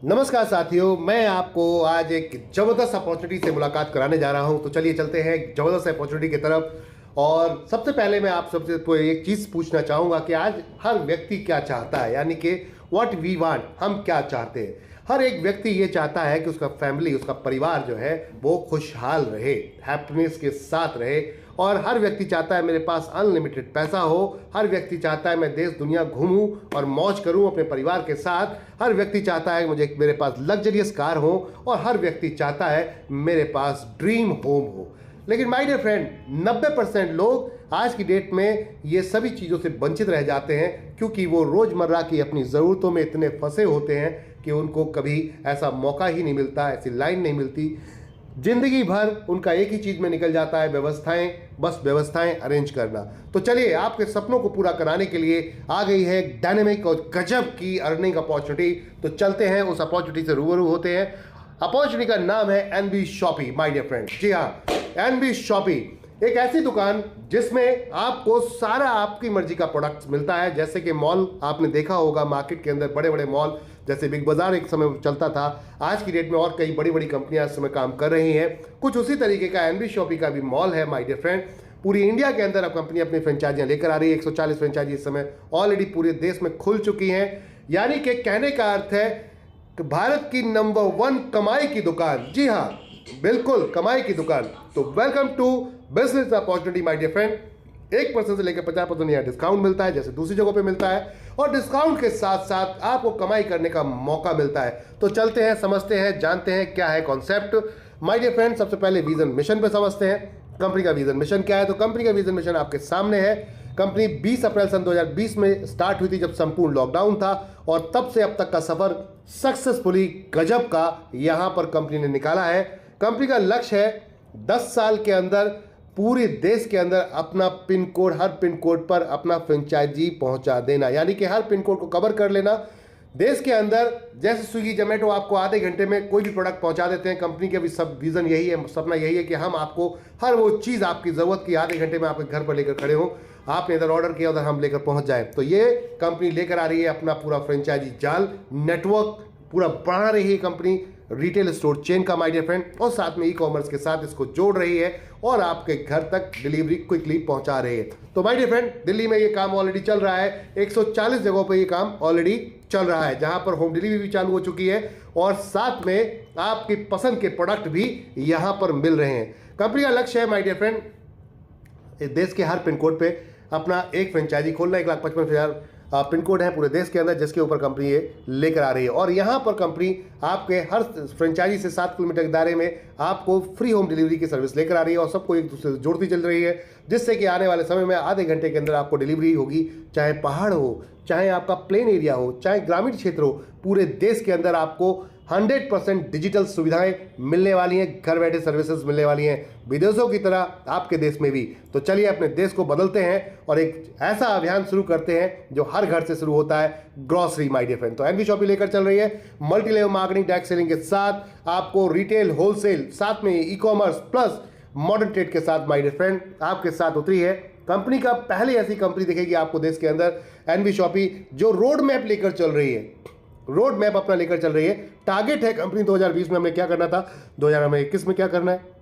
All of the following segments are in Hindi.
नमस्कार साथियों, मैं आपको आज एक जबरदस्त अपॉर्चुनिटी से मुलाकात कराने जा रहा हूं। तो चलिए चलते हैं जबरदस्त अपॉर्चुनिटी की तरफ। और सबसे पहले मैं आप सबसे तो एक चीज़ पूछना चाहूँगा कि आज हर व्यक्ति क्या चाहता है, यानी कि व्हाट वी वांट, हम क्या चाहते हैं। हर एक व्यक्ति ये चाहता है कि उसका फैमिली, उसका परिवार जो है वो खुशहाल रहे, हैप्पीनेस के साथ रहे। और हर व्यक्ति चाहता है मेरे पास अनलिमिटेड पैसा हो। हर व्यक्ति चाहता है मैं देश दुनिया घूमूं और मौज करूं अपने परिवार के साथ। हर व्यक्ति चाहता है मुझे मेरे पास लग्जरियस कार हो। और हर व्यक्ति चाहता है मेरे पास ड्रीम होम हो। लेकिन माय डियर फ्रेंड, 90% लोग आज की डेट में ये सभी चीज़ों से वंचित रह जाते हैं, क्योंकि वो रोज़मर्रा की अपनी ज़रूरतों में इतने फंसे होते हैं कि उनको कभी ऐसा मौका ही नहीं मिलता, ऐसी लाइन नहीं मिलती। जिंदगी भर उनका एक ही चीज में निकल जाता है, व्यवस्थाएं, बस व्यवस्थाएं अरेंज करना। तो चलिए, आपके सपनों को पूरा कराने के लिए आ गई है एक डायनेमिक और गजब की अर्निंग अपॉर्चुनिटी। तो चलते हैं, उस अपॉर्चुनिटी से रूबरू होते हैं। अपॉर्चुनिटी का नाम है NB Shoppy my dear friend. जी हाँ, एनबी शॉपी एक ऐसी दुकान जिसमें आपको सारा आपकी मर्जी का प्रोडक्ट मिलता है। जैसे कि मॉल आपने देखा होगा, मार्केट के अंदर बड़े बड़े मॉल जैसे बिग बाजार एक समय चलता था, आज की डेट में और कई बड़ी बड़ी कंपनियां इस समय काम कर रही हैं। कुछ उसी तरीके का एनबी शॉपी का भी मॉल है माय डियर फ्रेंड। पूरी इंडिया के अंदर अब कंपनी अपनी फ्रेंचाइजियां लेकर आ रही है। 140 फ्रेंचाइजी इस समय ऑलरेडी पूरे देश में खुल चुकी हैं। यानी कि कहने का अर्थ है कि भारत की नंबर 1 कमाई की दुकान, जी हाँ बिल्कुल कमाई की दुकान। तो welcome to business opportunity my dear friend. 1% से लेकर 50% यहाँ डिस्काउंट मिलता है, जैसे दूसरी जगहों पे मिलता है। और डिस्काउंट के साथ साथ आपको कमाई करने का मौका मिलता है। तो चलते हैं, समझते हैं, जानते हैं क्या है कॉन्सेप्ट माय डियर फ्रेंड। सबसे पहले विजन मिशन पे समझते हैं, कंपनी का विजन मिशन क्या है। तो कंपनी का विजन मिशन आपके सामने है। कंपनी 20 अप्रैल सन 2020 में स्टार्ट हुई थी, जब संपूर्ण लॉकडाउन था। और तब से अब तक का सफर सक्सेसफुली गजब का यहां पर कंपनी ने निकाला है। कंपनी का लक्ष्य है 10 साल के अंदर पूरे देश के अंदर अपना pin code, her pin code पर अपना फ्रेंचाइजी पहुंचा देना, यानी कि हर पिन कोड को कवर कर लेना। देश के अंदर जैसे स्विगी जोमेटो आपको आधे घंटे में कोई भी प्रोडक्ट पहुंचा देते हैं, कंपनी का भी सब विजन यही है, सपना यही है कि हम आपको हर वो चीज़ आपकी ज़रूरत की आधे घंटे में आपके घर पर लेकर खड़े हो। आपने इधर ऑर्डर किया, उधर हम लेकर पहुंच जाए। तो ये कंपनी लेकर आ रही है अपना पूरा फ्रेंचाइजी जाल नेटवर्क पूरा बढ़ा रही है कंपनी, रिटेल स्टोर चेन का माय डियर फ्रेंड। और साथ में ई कॉमर्स के साथ इसको जोड़ रही है और आपके घर तक डिलीवरी क्विकली पहुंचा रही है। तो माय डियर फ्रेंड, दिल्ली में ये काम ऑलरेडी चल रहा है। 140 जगहों पर ये काम ऑलरेडी चल रहा है, जहां पर होम डिलीवरी भी चालू हो चुकी है। और साथ में आपकी पसंद के प्रोडक्ट भी यहां पर मिल रहे हैं। कंपनी का लक्ष्य है माय डियर फ्रेंड, देश के हर पिन कोड पे अपना एक फ्रेंचाइजी खोलना। 1,55,000 पिन कोड है पूरे देश के अंदर, जिसके ऊपर कंपनी ये लेकर आ रही है। और यहाँ पर कंपनी आपके हर फ्रेंचाइजी से 7 किलोमीटर के दायरे में आपको फ्री होम डिलीवरी की सर्विस लेकर आ रही है। और सबको एक दूसरे से जोड़ती चल रही है, जिससे कि आने वाले समय में आधे घंटे के अंदर आपको डिलीवरी होगी। चाहे पहाड़ हो, चाहे आपका प्लेन एरिया हो, चाहे ग्रामीण क्षेत्र हो, पूरे देश के अंदर आपको 100% डिजिटल सुविधाएं मिलने वाली हैं, घर बैठे सर्विसेज मिलने वाली हैं, विदेशों की तरह आपके देश में भी। तो चलिए अपने देश को बदलते हैं और एक ऐसा अभियान शुरू करते हैं जो हर घर से शुरू होता है, ग्रॉसरी माय डियर फ्रेंड। तो एनबी शॉपी लेकर चल रही है multi level marketing, direct selling के साथ आपको रिटेल, होलसेल, साथ में e commerce plus modern trade के साथ माय डियर फ्रेंड आपके साथ उतरी है। कंपनी का पहले ऐसी कंपनी दिखेगी आपको देश के अंदर, एनबी शॉपी, जो रोड मैप लेकर चल रही है, रोड मैप अपना लेकर चल रही है। टारगेट है कंपनी 2020 में हमने क्या करना था, 2021 में क्या करना है।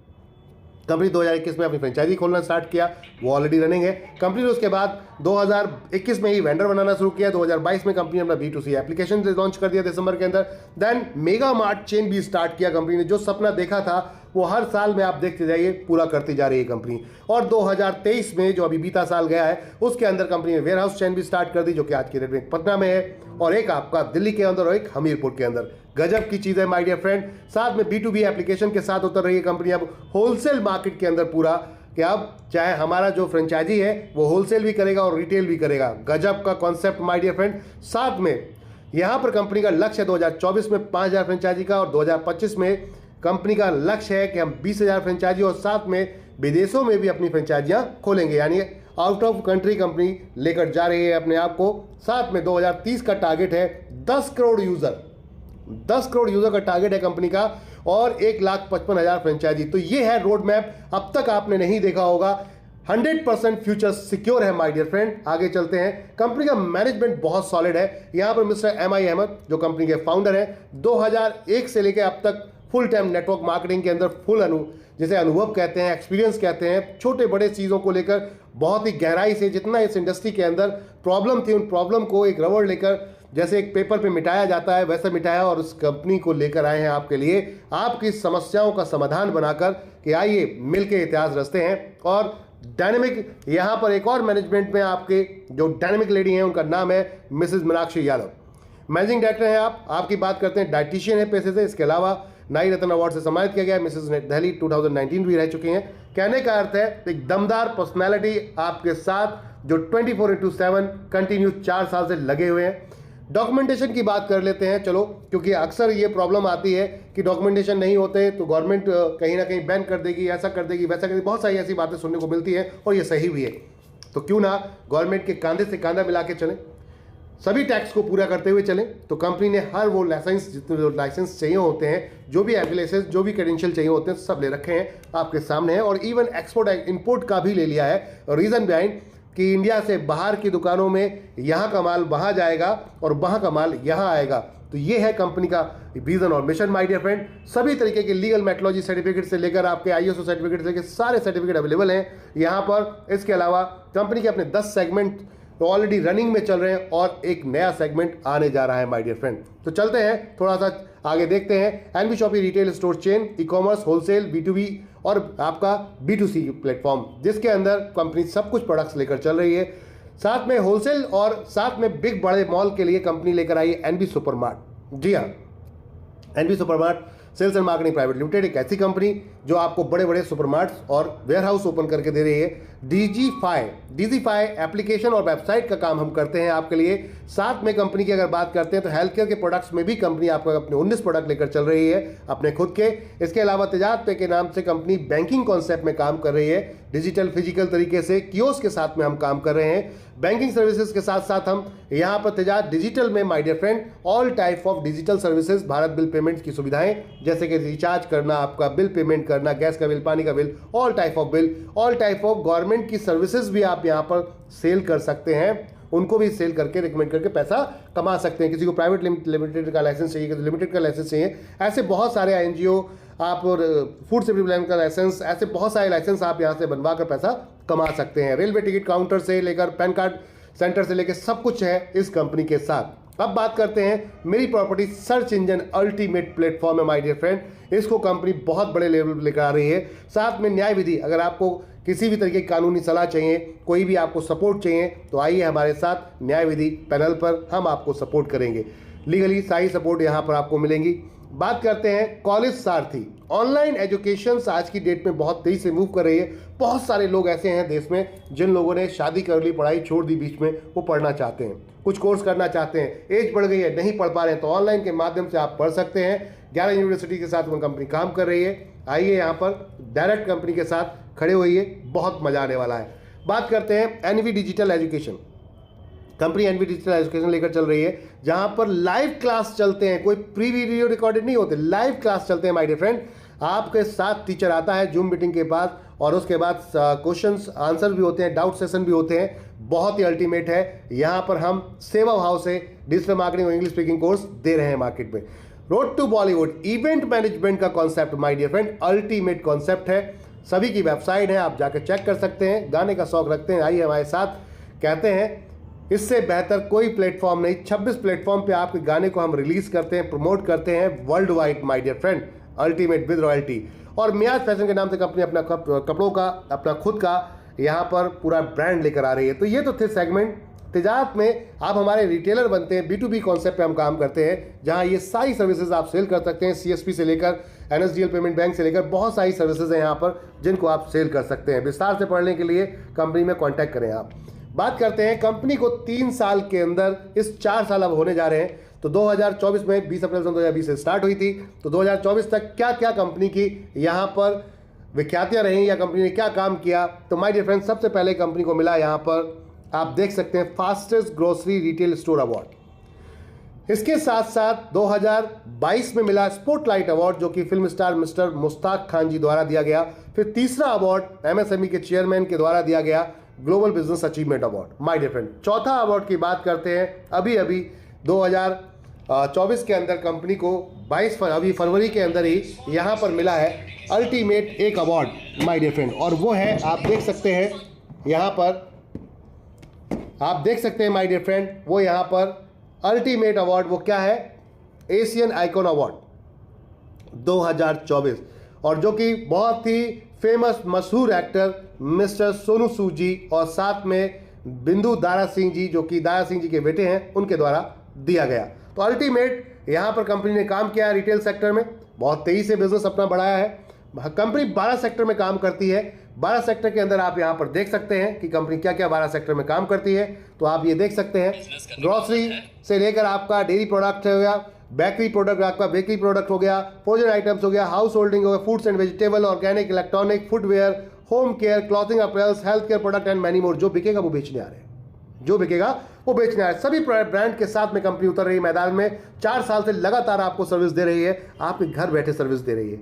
कंपनी 2021 में अपनी फ्रेंचाइजी खोलना स्टार्ट किया, वो ऑलरेडी रनिंग है। कंपनी ने उसके बाद 2021 में ही वेंडर बनाना शुरू किया। 2022 में कंपनी ने अपना B2C एप्लीकेशन लॉन्च कर दिया दिसंबर के अंदर। देन मेगा मार्ट चेन भी स्टार्ट किया कंपनी ने। जो सपना देखा था वो हर साल में आप देखते जाइए पूरा करती जा रही है कंपनी। और 2023 में जो अभी बीता साल गया है, उसके अंदर कंपनी ने वेयर हाउस चेन भी स्टार्ट कर दी, जो कि आज की डेट में पटना में है, और एक आपका दिल्ली के अंदर और एक हमीरपुर के अंदर। गजब की चीज़ है माय डियर फ्रेंड। साथ में B2B एप्लीकेशन के साथ उतर रही है कंपनी अब होलसेल मार्केट के अंदर पूरा, कि अब चाहे हमारा जो फ्रेंचाइजी है वो होलसेल भी करेगा और रिटेल भी करेगा। गजब का कॉन्सेप्ट माय डियर फ्रेंड। साथ में यहाँ पर कंपनी का लक्ष्य है 2024 में 5,000 फ्रेंचाइजी का, और 2025 में कंपनी का लक्ष्य है कि हम 20,000 फ्रेंचाइजी और साथ में विदेशों में भी अपनी फ्रेंचाइजियाँ खोलेंगे, यानी आउट ऑफ कंट्री कंपनी लेकर जा रही है अपने आप को। साथ में 2030 का टारगेट है 10 करोड़ यूजर, 10 करोड़ यूजर का टारगेट है कंपनी का, और 1,55,000 फ्रेंचाइजी। तो ये है रोड मैप। अब तक आपने नहीं देखा होगा 100% फ्यूचर सिक्योर है माय डियर फ्रेंड। आगे चलते हैं। कंपनी का मैनेजमेंट बहुत सॉलिड है। यहां पर मिस्टर MI अहमद जो कंपनी के फाउंडर हैं, 2001 से लेकर अब तक फुल टाइम नेटवर्क मार्केटिंग के अंदर जिसे अनुभव कहते हैं, एक्सपीरियंस कहते हैं, छोटे बड़े चीज़ों को लेकर बहुत ही गहराई से, जितना इस इंडस्ट्री के अंदर प्रॉब्लम थी, उन प्रॉब्लम को एक रबड़ लेकर जैसे एक पेपर पे मिटाया जाता है वैसे मिटाया और उस कंपनी को लेकर आए हैं आपके लिए, आपकी समस्याओं का समाधान बनाकर कि आइए मिलके इतिहास रचते हैं। और डायनेमिक, यहाँ पर एक और मैनेजमेंट में आपके जो डायनेमिक लेडी हैं उनका नाम है Mrs Meenakshi Yadav. Managing director हैं आप। आपकी बात करते हैं, डाइटिशियन है पेशे से। इसके अलावा नाई रत्न अवार्ड से सम्मानित किया गया। मिसेज दिल्ली 2019 भी रह चुकी हैं। कहने का अर्थ है एक दमदार पर्सनैलिटी आपके साथ जो 24/7 कंटिन्यू 4 साल से लगे हुए हैं। डॉक्यूमेंटेशन की बात कर लेते हैं चलो, क्योंकि अक्सर ये प्रॉब्लम आती है कि डॉक्यूमेंटेशन नहीं होते तो गवर्नमेंट कहीं ना कहीं बैन कर देगी, ऐसा कर देगी, वैसा कर देगी, बहुत सारी ऐसी बातें सुनने को मिलती हैं और ये सही भी है। तो क्यों ना गवर्नमेंट के कंधे से कंधा मिला के चलें, सभी टैक्स को पूरा करते हुए चलें। तो कंपनी ने हर वो लाइसेंस, जितने जो लाइसेंस चाहिए होते हैं, जो भी एफिलिएशन, जो भी क्रेडेंशियल चाहिए होते हैं, सब ले रखे हैं, आपके सामने है। और इवन एक्सपोर्ट इंपोर्ट का भी ले लिया है। रीज़न बिहाइंड कि इंडिया से बाहर की दुकानों में यहाँ का माल वहाँ जाएगा और वहाँ का माल यहाँ आएगा। तो ये है कंपनी का विजन और मिशन माय डियर फ्रेंड। सभी तरीके के लीगल मेट्रोलॉजी सर्टिफिकेट से लेकर आपके ISO सर्टिफिकेट से लेकर सारे सर्टिफिकेट अवेलेबल हैं यहाँ पर। इसके अलावा कंपनी के अपने 10 सेगमेंट तो ऑलरेडी रनिंग में चल रहे हैं और एक नया सेगमेंट आने जा रहा है माय डियर फ्रेंड। तो चलते हैं थोड़ा सा आगे देखते हैं। NB shoppy retail store chain, e-commerce, wholesale, B2B और आपका B2C प्लेटफॉर्म, जिसके अंदर कंपनी सब कुछ प्रोडक्ट्स लेकर चल रही है। साथ में होलसेल और साथ में बिग बड़े मॉल के लिए कंपनी लेकर आई है एनबी सुपरमार्ट। जी हाँ, NB supermart sales and marketing private limited एक ऐसी कंपनी जो आपको बड़े बड़े सुपरमार्ट्स और वेयरहाउस ओपन करके दे रही है। डीजीफाई एप्लीकेशन और वेबसाइट का काम हम करते हैं आपके लिए। साथ में कंपनी की अगर बात करते हैं तो हेल्थ केयर के प्रोडक्ट्स में भी कंपनी आपको अपने 19 प्रोडक्ट लेकर चल रही है अपने खुद के। इसके अलावा तेजाब पे के नाम से कंपनी बैंकिंग कॉन्सेप्ट में काम कर रही है। डिजिटल फिजिकल तरीके से कियोस्क के साथ में हम काम कर रहे हैं। बैंकिंग सर्विसेज के साथ साथ हम यहाँ पर तेजाब डिजिटल में my dear friend all type of digital services, Bharat bill payment की सुविधाएं, जैसे कि रिचार्ज करना, आपका बिल पेमेंट करना, गैस का बिल, पानी का bill, all type of bill, all type of government की सर्विसेज भी आप यहाँ पर सेल कर सकते हैं। उनको भी सेल करके रिकमेंड करके पैसा कमा सकते हैं। किसी को प्राइवेट लिमिटेड का लाइसेंस चाहिए, किसी लिमिटेड का लाइसेंस चाहिए, ऐसे बहुत सारे NGO आप और फूड सेफ्टी प्लान का लाइसेंस, ऐसे बहुत सारे लाइसेंस आप यहाँ से बनवा कर पैसा कमा सकते हैं। रेलवे टिकट काउंटर से लेकर पैन कार्ड सेंटर से लेकर सब कुछ है इस कंपनी के साथ। अब बात करते हैं मेरी property search engine ultimate platform है माय डियर फ्रेंड। इसको कंपनी बहुत बड़े लेवल पर लेकर आ रही है। साथ में न्याय विधि, अगर आपको किसी भी तरीके की कानूनी सलाह चाहिए, कोई भी आपको सपोर्ट चाहिए, तो आइए हमारे साथ न्याय विधि पैनल पर, हम आपको सपोर्ट करेंगे। लीगली सारी सपोर्ट यहाँ पर आपको मिलेंगी। बात करते हैं कॉलेज सारथी। ऑनलाइन एजुकेशन आज की डेट में बहुत तेजी से मूव कर रही है। बहुत सारे लोग ऐसे हैं देश में जिन लोगों ने शादी कर ली, पढ़ाई छोड़ दी बीच में, वो पढ़ना चाहते हैं, कुछ कोर्स करना चाहते हैं, एज बढ़ गई है, नहीं पढ़ पा रहे हैं, तो ऑनलाइन के माध्यम से आप पढ़ सकते हैं। 11 यूनिवर्सिटी के साथ वो कंपनी काम कर रही है। आइए यहाँ पर डायरेक्ट कंपनी के साथ खड़े होइए, बहुत मजा आने वाला है। बात करते हैं NV digital education. Company NV digital education लेकर चल रही है, जहां पर लाइव क्लास चलते हैं, कोई प्री वीडियो रिकॉर्डेड नहीं होते, लाइव क्लास चलते हैं माय डियर फ्रेंड। आपके साथ टीचर आता है जूम मीटिंग के बाद और उसके बाद क्वेश्चंस आंसर भी होते हैं, डाउट सेशन भी होते हैं। बहुत ही अल्टीमेट है। यहाँ पर हम सेवा भाव से डिजिटल मार्केटिंग और इंग्लिश स्पीकिंग कोर्स दे रहे हैं मार्केट में। Road to Bollywood event management का concept my dear friend ultimate concept है। सभी की वेबसाइट है, आप जाकर चेक कर सकते हैं। गाने का शौक रखते हैं, आइए हमारे साथ। कहते हैं इससे बेहतर कोई प्लेटफॉर्म नहीं। 26 प्लेटफॉर्म पे आपके गाने को हम रिलीज करते हैं, प्रमोट करते हैं world wide my dear friend, ultimate with royalty. और मियाज फैशन के नाम से कंपनी अपना कपड़ों का, अपना खुद का यहाँ पर पूरा ब्रांड लेकर आ रही है। तो ये तो थे सेगमेंट। तिजारत में आप हमारे रिटेलर बनते हैं, B2B कॉन्सेप्ट पे हम काम करते हैं, जहाँ ये सारी सर्विसेज आप सेल कर सकते हैं। CSP से लेकर NSDL पेमेंट बैंक से लेकर बहुत सारी सर्विसेज हैं यहाँ पर जिनको आप सेल कर सकते हैं। विस्तार से पढ़ने के लिए कंपनी में कॉन्टैक्ट करें आप। बात करते हैं कंपनी को 3 साल के अंदर, इस 4 साल अब होने जा रहे हैं, तो 2024 में 20 अप्रैल 2020 से स्टार्ट हुई थी, तो 2024 तक क्या क्या कंपनी की यहाँ पर विख्यातियाँ रहीं या कंपनी ने क्या काम किया। तो माय डियर फ्रेंड्स, सबसे पहले कंपनी को मिला यहाँ पर, आप देख सकते हैं, fastest grocery retail store award. इसके साथ साथ 2022 में मिला स्पॉटलाइट अवार्ड, जो कि film star mister Mushtaq Khan ji द्वारा दिया गया। फिर तीसरा अवार्ड एमएसएमई के चेयरमैन के द्वारा दिया गया, global business achievement award. My dear friend, चौथा अवार्ड की बात करते हैं। अभी 2024 के अंदर कंपनी को 22 फरवरी के अंदर ही यहाँ पर मिला है अल्टीमेट एक अवार्ड माय डियर फ्रेंड, और वो है, आप देख सकते हैं यहाँ पर, आप देख सकते हैं माय डियर फ्रेंड, वो यहाँ पर अल्टीमेट अवार्ड वो क्या है, एशियन आइकॉन अवार्ड 2024, और जो कि बहुत ही फेमस मशहूर एक्टर मिस्टर सोनू सूद जी और साथ में बिंदु दारा सिंह जी, जो कि दारा सिंह जी के बेटे हैं, उनके द्वारा दिया गया। तो अल्टीमेट यहाँ पर कंपनी ने काम किया है रिटेल सेक्टर में, बहुत तेजी से बिजनेस अपना बढ़ाया है। कंपनी 12 सेक्टर में काम करती है। 12 सेक्टर के अंदर आप यहाँ पर देख सकते हैं कि कंपनी क्या क्या 12 सेक्टर में काम करती है। तो आप ये देख सकते हैं, ग्रोसरी से लेकर आपका डेयरी प्रोडक्ट हो गया, बेकरी प्रोडक्ट आपका बेकरी प्रोडक्ट हो गया, फ्रोजन आइटम्स हो गया, हाउस होल्डिंग हो गया, foods and vegetable, organic, electronic, footwear, home care, clothing apparels, health care product and many more. जो बिकेगा वो बेचने आ रहे हैं, जो बिकेगा वो बेचने आ रहे हैं। सभी ब्रांड के साथ में कंपनी उतर रही है मैदान में। 4 साल से लगातार आपको सर्विस दे रही है, आपके घर बैठे सर्विस दे रही है,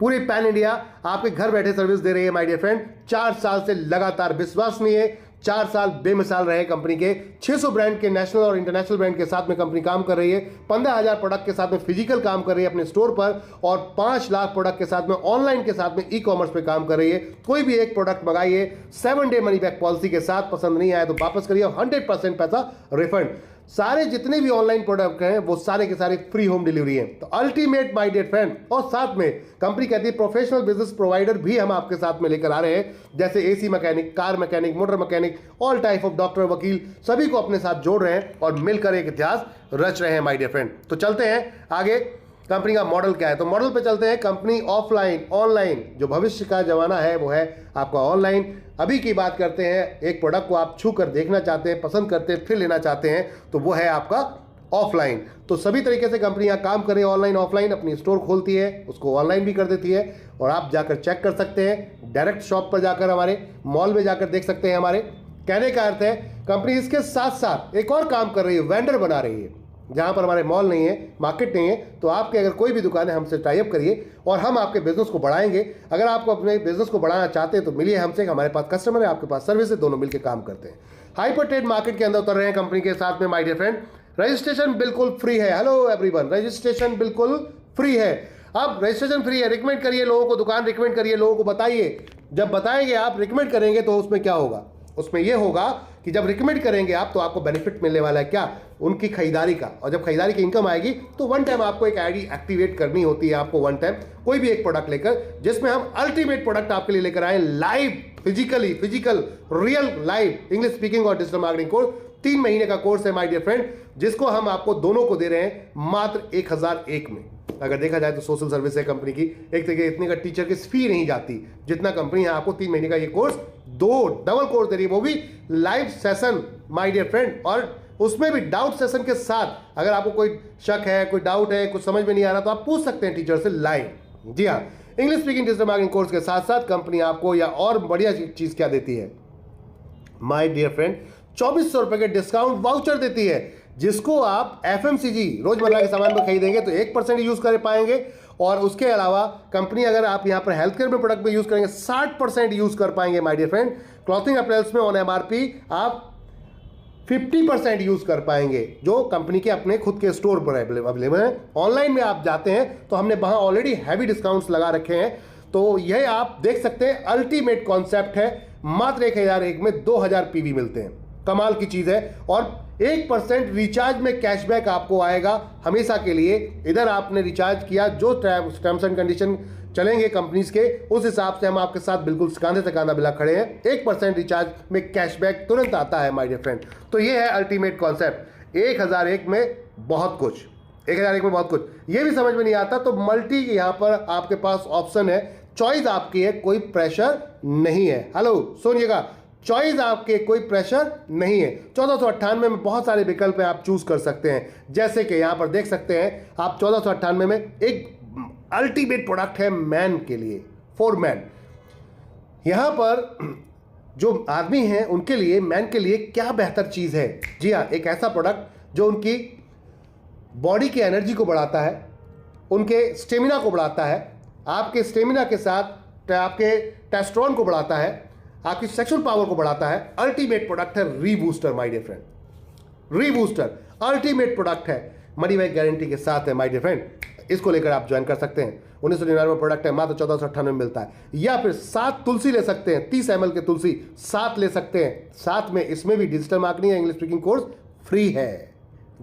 पूरे पैन इंडिया आपके घर बैठे सर्विस दे रही है माय डियर फ्रेंड। 4 साल से लगातार, विश्वसनीय 4 साल बेमिसाल रहे कंपनी के। 600 ब्रांड के नेशनल और इंटरनेशनल ब्रांड के साथ में कंपनी काम कर रही है। 15,000 प्रोडक्ट के साथ में फिजिकल काम कर रही है अपने स्टोर पर, और 5 लाख प्रोडक्ट के साथ में ऑनलाइन के साथ में ई कॉमर्स पे काम कर रही है। कोई भी एक प्रोडक्ट मंगाइए 7 डे मनी बैक पॉलिसी के साथ, पसंद नहीं आया तो वापस करिए, 100% पैसा रिफंड। सारे जितने भी ऑनलाइन प्रोडक्ट हैं वो सारे के सारे फ्री होम डिलीवरी हैं। तो अल्टीमेट माय डियर फ्रेंड, और साथ में कंपनी कहती है प्रोफेशनल बिजनेस प्रोवाइडर भी हम आपके साथ में लेकर आ रहे हैं, जैसे AC mechanic, car mechanic, motor mechanic, all type of doctor, वकील, सभी को अपने साथ जोड़ रहे हैं और मिलकर एक इतिहास रच रहे हैं माय डियर फ्रेंड। तो चलते हैं आगे, कंपनी का मॉडल क्या है। तो मॉडल पे चलते हैं। कंपनी ऑफलाइन, ऑनलाइन, जो भविष्य का जमाना है वो है आपका ऑनलाइन। अभी की बात करते हैं, एक प्रोडक्ट को आप छू कर देखना चाहते हैं, पसंद करते हैं, फिर लेना चाहते हैं, तो वो है आपका ऑफलाइन। तो सभी तरीके से कंपनी यहाँ काम करे, ऑनलाइन ऑफलाइन, अपनी स्टोर खोलती है, उसको ऑनलाइन भी कर देती है, और आप जाकर चेक कर सकते हैं, डायरेक्ट शॉप पर जाकर, हमारे मॉल में जाकर देख सकते हैं। हमारे कहने का अर्थ है कंपनी इसके साथ साथ एक और काम कर रही है, वेंडर बना रही है। जहाँ पर हमारे मॉल नहीं है, मार्केट नहीं है, तो आपके अगर कोई भी दुकान है, हमसे टाई अप करिए और हम आपके बिजनेस को बढ़ाएंगे। अगर आपको अपने बिजनेस को बढ़ाना चाहते हैं तो मिलिए हमसे, हमारे पास कस्टमर है, आपके पास सर्विस है, दोनों मिलकर काम करते हैं। हाइपर ट्रेड मार्केट के अंदर उतर रहे हैं कंपनी के साथ में माय डियर फ्रेंड। रजिस्ट्रेशन बिल्कुल फ्री है। हेलो एवरीवन, रजिस्ट्रेशन बिल्कुल फ्री है। अब रजिस्ट्रेशन फ्री है, रिकमेंड करिए लोगों को, दुकान रिकमेंड करिए लोगों को, बताइए। जब बताएंगे आप, रिकमेंड करेंगे, तो उसमें क्या होगा, उसमें यह होगा कि जब रिकमेंड करेंगे आप, तो आपको बेनिफिट मिलने वाला है क्या, उनकी खरीदारी का। और जब खरीदारी की इनकम आएगी तो वन टाइम आपको एक आईडी एक्टिवेट करनी होती है, आपको वन टाइम कोई भी एक प्रोडक्ट लेकर, जिसमें हम अल्टीमेट प्रोडक्ट आपके लिए लेकर आए, live, physical, real live English speaking और डिजिटल मार्केटिंग कोर्स। 3 महीने का कोर्स है माय डियर फ्रेंड, जिसको हम आपको दोनों को दे रहे हैं मात्र 1001 में। अगर देखा जाए तो सोशल सर्विस है कंपनी की, एक तरीके इतने का टीचर की फी नहीं जाती जितना कंपनी है आपको 3 महीने का ये कोर्स, 2 डबल कोर्स दे रही है, वो भी live session my dear friend, और उसमें भी डाउट सेशन के साथ। अगर आपको कोई शक है, कोई डाउट है, कुछ समझ में नहीं आ रहा, तो आप पूछ सकते हैं टीचर से लाइव। जी हाँ, English speaking digital marketing course के साथ साथ कंपनी आपको या और बढ़िया चीज क्या देती है माय डियर फ्रेंड, 2400 रुपए के डिस्काउंट वाउचर देती है, जिसको आप एफएमसीजी रोजमर्रा के सामान में खरीदेंगे तो 1% यूज कर पाएंगे, और उसके अलावा कंपनी अगर आप यहां पर हेल्थ केयर में प्रोडक्ट में यूज करेंगे 60% यूज कर पाएंगे my dear friend. Clothing apparels में ऑन एमआरपी आप 50% यूज कर पाएंगे, जो कंपनी के अपने खुद के स्टोर पर अवेलेबल है। ऑनलाइन में आप जाते हैं तो हमने वहां ऑलरेडी हैवी डिस्काउंट्स लगा रखे हैं, तो यह आप देख सकते हैं अल्टीमेट कॉन्सेप्ट है। मात्र 1001 में 2000 पीवी मिलते हैं, कमाल की चीज है। और 1% रिचार्ज में कैशबैक आपको आएगा हमेशा के लिए। इधर आपने रिचार्ज किया, जो टर्म्स एंड कंडीशन चलेंगे कंपनीज के, उस हिसाब से हम आपके साथ बिल्कुल कांधे से कांधा मिला खड़े हैं। 1% रिचार्ज में कैशबैक तुरंत आता है माय डियर फ्रेंड। तो ये है अल्टीमेट कॉन्सेप्ट। 1001 में बहुत कुछ, 1001 में बहुत कुछ। ये भी समझ में नहीं आता तो मल्टी यहाँ पर आपके पास ऑप्शन है, चॉइस आपकी है, कोई प्रेशर नहीं है। हेलो सुनिएगा, चॉइस आपके, कोई प्रेशर नहीं है। 1498 में बहुत सारे विकल्प हैं, आप चूज कर सकते हैं। जैसे कि यहां पर देख सकते हैं आप, 1498 में एक अल्टीमेट प्रोडक्ट है मैन के लिए, फॉर मैन। यहां पर जो आदमी हैं उनके लिए, मैन के लिए क्या बेहतर चीज है। जी हाँ, एक ऐसा प्रोडक्ट जो उनकी बॉडी की एनर्जी को बढ़ाता है, उनके स्टेमिना को बढ़ाता है, आपके स्टेमिना के साथ आपके टेस्टोस्टेरोन को बढ़ाता है, आपकी सेक्सुअल पावर को बढ़ाता है। अल्टीमेट प्रोडक्ट है Rebooster my dear friend. Rebooster ultimate product है, मनी बैक गारंटी के साथ है माय डियर फ्रेंड। इसको लेकर आप ज्वाइन कर सकते हैं। 1999 प्रोडक्ट है, मात्र 1498 में मिलता है। या फिर 7 तुलसी ले सकते हैं, 30 ml के तुलसी 7 ले सकते हैं। साथ में इसमें भी digital marketing English speaking course free है।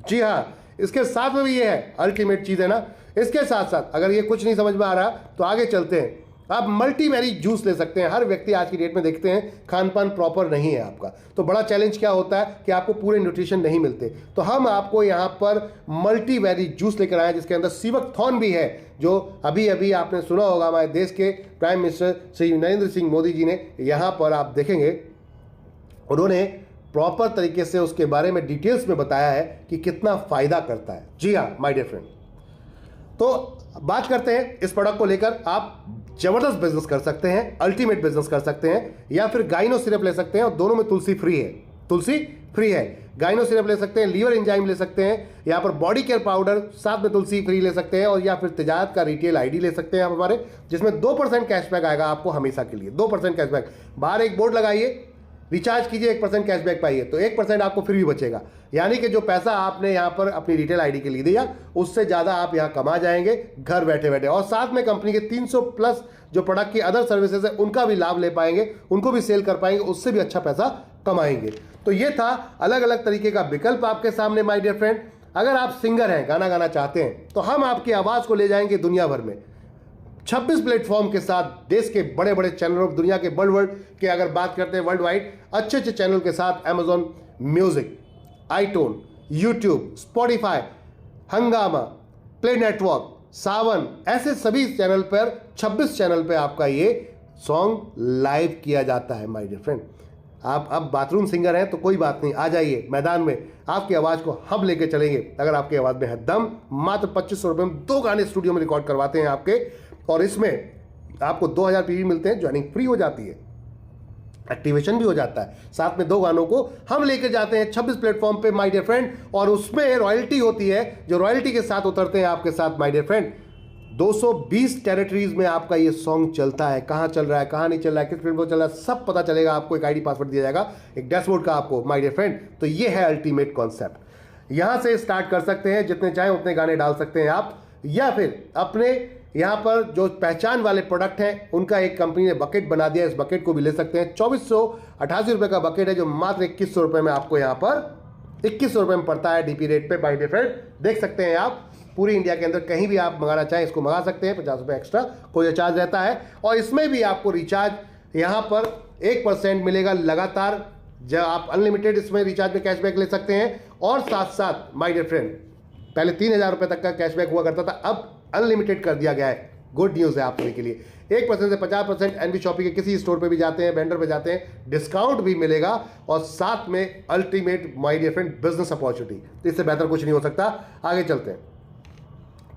जी हाँ, इसके साथ में भी ये है, अल्टीमेट चीज़ है ना। इसके साथ साथ अगर ये कुछ नहीं समझ में आ रहा तो आगे चलते हैं। आप मल्टीबेरी जूस ले सकते हैं। हर व्यक्ति आज की डेट में देखते हैं खान पान प्रॉपर नहीं है आपका, तो बड़ा चैलेंज क्या होता है कि आपको पूरे न्यूट्रिशन नहीं मिलते। तो हम आपको यहाँ पर मल्टीबेरी जूस लेकर आए जिसके अंदर सीवकथॉर्न भी है, जो अभी अभी आपने सुना होगा हमारे देश के प्राइम मिनिस्टर श्री नरेंद्र सिंह मोदी जी ने यहाँ पर आप देखेंगे उन्होंने प्रॉपर तरीके से उसके बारे में डिटेल्स में बताया है कि कितना फायदा करता है। जी हाँ माय डियर फ्रेंड, तो बात करते हैं इस प्रोडक्ट को लेकर। आप जबरदस्त बिजनेस कर सकते हैं, अल्टीमेट बिजनेस कर सकते हैं, या फिर गाइनो सिरप ले सकते हैं और दोनों में तुलसी फ्री है। तुलसी फ्री है, गाइनो सिरप ले सकते हैं, लीवर एंजाइम ले सकते हैं, यहाँ पर बॉडी केयर पाउडर साथ में तुलसी फ्री ले सकते हैं, और या फिर तिजारत का रिटेल आईडी ले सकते हैं आप हमारे, जिसमें 2% कैशबैक आएगा आपको हमेशा के लिए। 2% कैशबैक, बाहर एक बोर्ड लगाइए, रिचार्ज कीजिए 1% कैशबैक पाइए, तो 1% आपको फिर भी बचेगा। यानी कि जो पैसा आपने यहाँ पर अपनी रिटेल आईडी के लिए दिया उससे ज़्यादा आप यहाँ कमा जाएंगे घर बैठे बैठे। और साथ में कंपनी के 300 प्लस जो प्रोडक्ट की अदर सर्विसेज है उनका भी लाभ ले पाएंगे, उनको भी सेल कर पाएंगे, उससे भी अच्छा पैसा कमाएंगे। तो ये था अलग अलग तरीके का विकल्प आपके सामने माय डियर फ्रेंड। अगर आप सिंगर हैं, गाना गाना चाहते हैं, तो हम आपकी आवाज़ को ले जाएंगे दुनिया भर में 26 प्लेटफॉर्म के साथ। देश के बड़े बड़े चैनलों, दुनिया के वर्ल्ड के अगर बात करते हैं वर्ल्ड वाइड अच्छे अच्छे चैनल के साथ, अमेजॉन म्यूजिक, आईटोन, यूट्यूब, स्पॉटिफाई, हंगामा, प्ले नेटवर्क, सावन, ऐसे सभी चैनल पर 26 चैनल पे आपका ये सॉन्ग लाइव किया जाता है माय डियर फ्रेंड। आप अब बाथरूम सिंगर हैं तो कोई बात नहीं, आ जाइए मैदान में, आपकी आवाज़ को हम लेके चलेंगे। अगर आपकी आवाज़ में है दम, मात्र 2500 रुपये में 2 गाने स्टूडियो में रिकॉर्ड करवाते हैं आपके, और इसमें आपको 2000 पीवी मिलते हैं, ज्वाइनिंग फ्री हो जाती है, एक्टिवेशन भी हो जाता है। साथ में 2 गानों को हम लेकर जाते हैं 26 प्लेटफॉर्म पे माय डियर फ्रेंड, और उसमें रॉयल्टी होती है, जो रॉयल्टी के साथ उतरते हैं आपके साथ माय डियर फ्रेंड। 220 टेरिटरीज में आपका ये सॉन्ग चलता है, कहाँ चल रहा है, कहाँ नहीं चल रहा है, किस प्लेटफॉर्म चल रहा है, सब पता चलेगा आपको। एक आईडी पासवर्ड दिया जाएगा, एक डैशबोर्ड का आपको माय डियर फ्रेंड। तो ये है अल्टीमेट कॉन्सेप्ट। यहाँ से स्टार्ट कर सकते हैं, जितने चाहें उतने गाने डाल सकते हैं आप, या फिर अपने यहाँ पर जो पहचान वाले प्रोडक्ट हैं उनका एक कंपनी ने बकेट बना दिया, इस बकेट को भी ले सकते हैं। 2488 रुपये का बकेट है, जो मात्र 2100 रुपये में आपको यहाँ पर 2100 रुपये में पड़ता है डीपी रेट पे माय डियर फ्रेंड। देख सकते हैं आप, पूरी इंडिया के अंदर कहीं भी आप मंगाना चाहें इसको मंगा सकते हैं। 50 रुपये एक्स्ट्रा कोई चार्ज रहता है, और इसमें भी आपको रिचार्ज यहाँ पर 1% मिलेगा लगातार, जब आप अनलिमिटेड इसमें रिचार्ज में कैशबैक ले सकते हैं। और साथ साथ माय डियर फ्रेंड, पहले 3000 रुपये तक का कैशबैक हुआ करता था, अब अनलिमिटेड कर दिया गया है। गुड न्यूज़ है आप सभी के लिए। 1% से 50% एनबी शॉपिंग के किसी स्टोर पे भी जाते हैं, वेंडर पे जाते हैं, डिस्काउंट भी मिलेगा, और साथ में ultimate my dear friend business opportunity. तो इससे बेहतर कुछ नहीं हो सकता। आगे चलते हैं।